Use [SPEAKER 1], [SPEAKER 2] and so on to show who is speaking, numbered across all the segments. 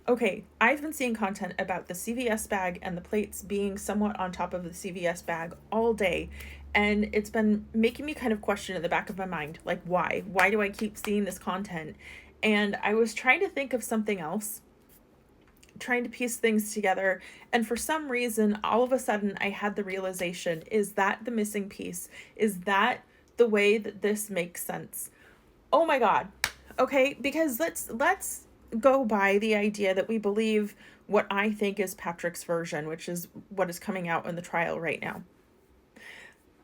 [SPEAKER 1] Okay, I've been seeing content about the CVS bag and the plates being somewhat on top of the CVS bag all day. And it's been making me kind of question in the back of my mind, like, why? Why do I keep seeing this content? And I was trying to think of something else, trying to piece things together. And for some reason, all of a sudden, I had the realization, is that the missing piece? Is that the way that this makes sense? Oh my God. Okay, because let's go by the idea that we believe what I think is Patrick's version, which is what is coming out in the trial right now.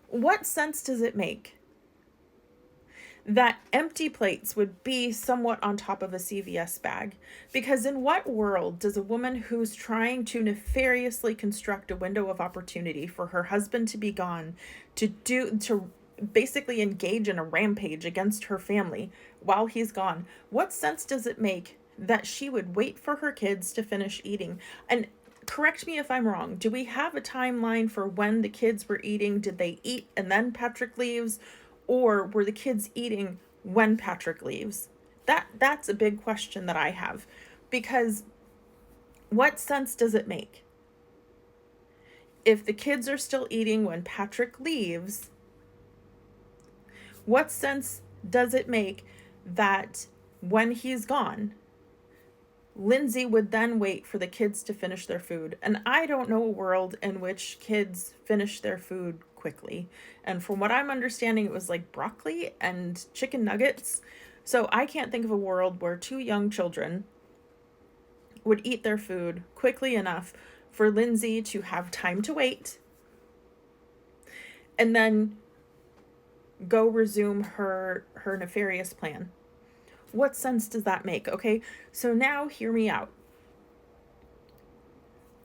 [SPEAKER 1] What sense does it make that empty plates would be somewhat on top of a CVS bag? Because in what world does a woman who's trying to nefariously construct a window of opportunity for her husband to be gone, to basically engage in a rampage against her family while he's gone, what sense does it make that she would wait for her kids to finish eating? And correct me if I'm wrong, do we have a timeline for when the kids were eating? Did they eat and then Patrick leaves? Or were the kids eating when Patrick leaves? That's a big question that I have. Because what sense does it make? If the kids are still eating when Patrick leaves, what sense does it make that when he's gone, Lindsay would then wait for the kids to finish their food? And I don't know a world in which kids finish their food quickly. And from what I'm understanding, it was like broccoli and chicken nuggets. So I can't think of a world where two young children would eat their food quickly enough for Lindsay to have time to wait and then go resume her nefarious plan. What sense does that make? Okay, so now hear me out.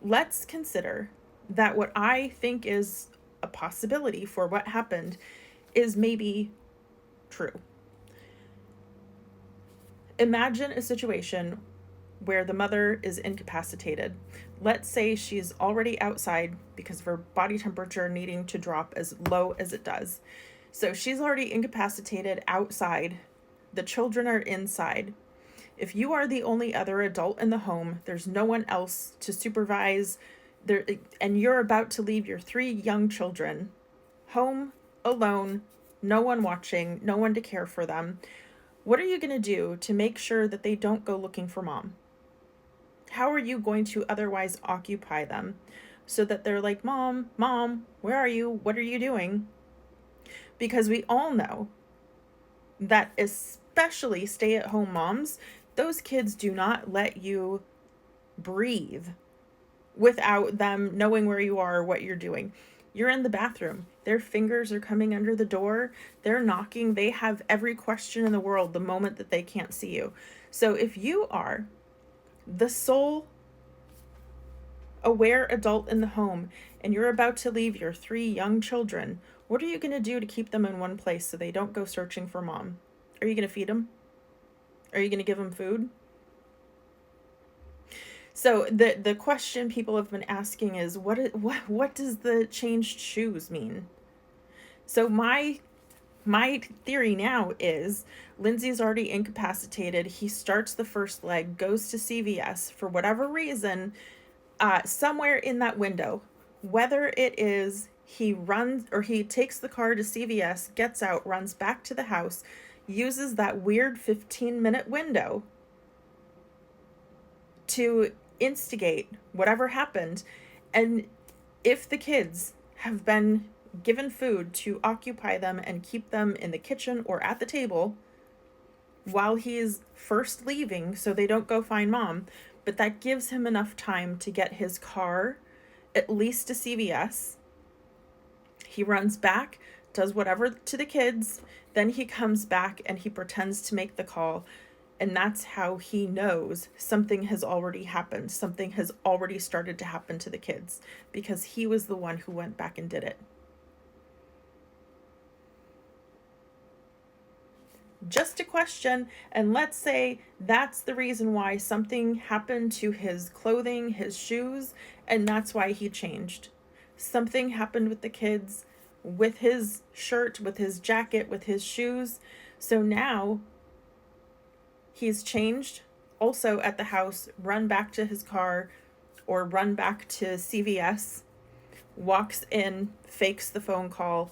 [SPEAKER 1] Let's consider that what I think is a possibility for what happened is maybe true. Imagine a situation where the mother is incapacitated. Let's say she's already outside because of her body temperature needing to drop as low as it does. So she's already incapacitated outside. The children are inside. If you are the only other adult in the home, there's no one else to supervise there, and you're about to leave your 3 young children home alone, no one watching, no one to care for them. What are you going to do to make sure that they don't go looking for mom? How are you going to otherwise occupy them so that they're like, Mom, where are you? What are you doing? Because we all know that especially stay-at-home moms, those kids do not let you breathe without them knowing where you are or what you're doing. You're in the bathroom. Their fingers are coming under the door. They're knocking. They have every question in the world the moment that they can't see you. So if you are the sole aware adult in the home and you're about to leave your 3 young children, what are you going to do to keep them in one place so they don't go searching for mom? Are you going to feed them? Are you going to give them food? So the question people have been asking is, what does the changed shoes mean? So my theory now is Lindsay's already incapacitated. He starts the first leg, goes to CVS for whatever reason, somewhere in that window, whether it is he runs or he takes the car to CVS, gets out, runs back to the house, uses that weird 15-minute window to instigate whatever happened. And if the kids have been given food to occupy them and keep them in the kitchen or at the table while he's first leaving so they don't go find mom, but that gives him enough time to get his car at least to CVS. He runs back, does whatever to the kids, then he comes back and he pretends to make the call. And that's how he knows something has already happened. Something has already started to happen to the kids because he was the one who went back and did it. Just a question, and let's say that's the reason why something happened to his clothing, his shoes, and that's why he changed. Something happened with the kids, with his shirt, with his jacket, with his shoes. So now he's changed also at the house, run back to his car or run back to CVS, walks in, fakes the phone call,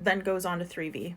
[SPEAKER 1] then goes on to 3V.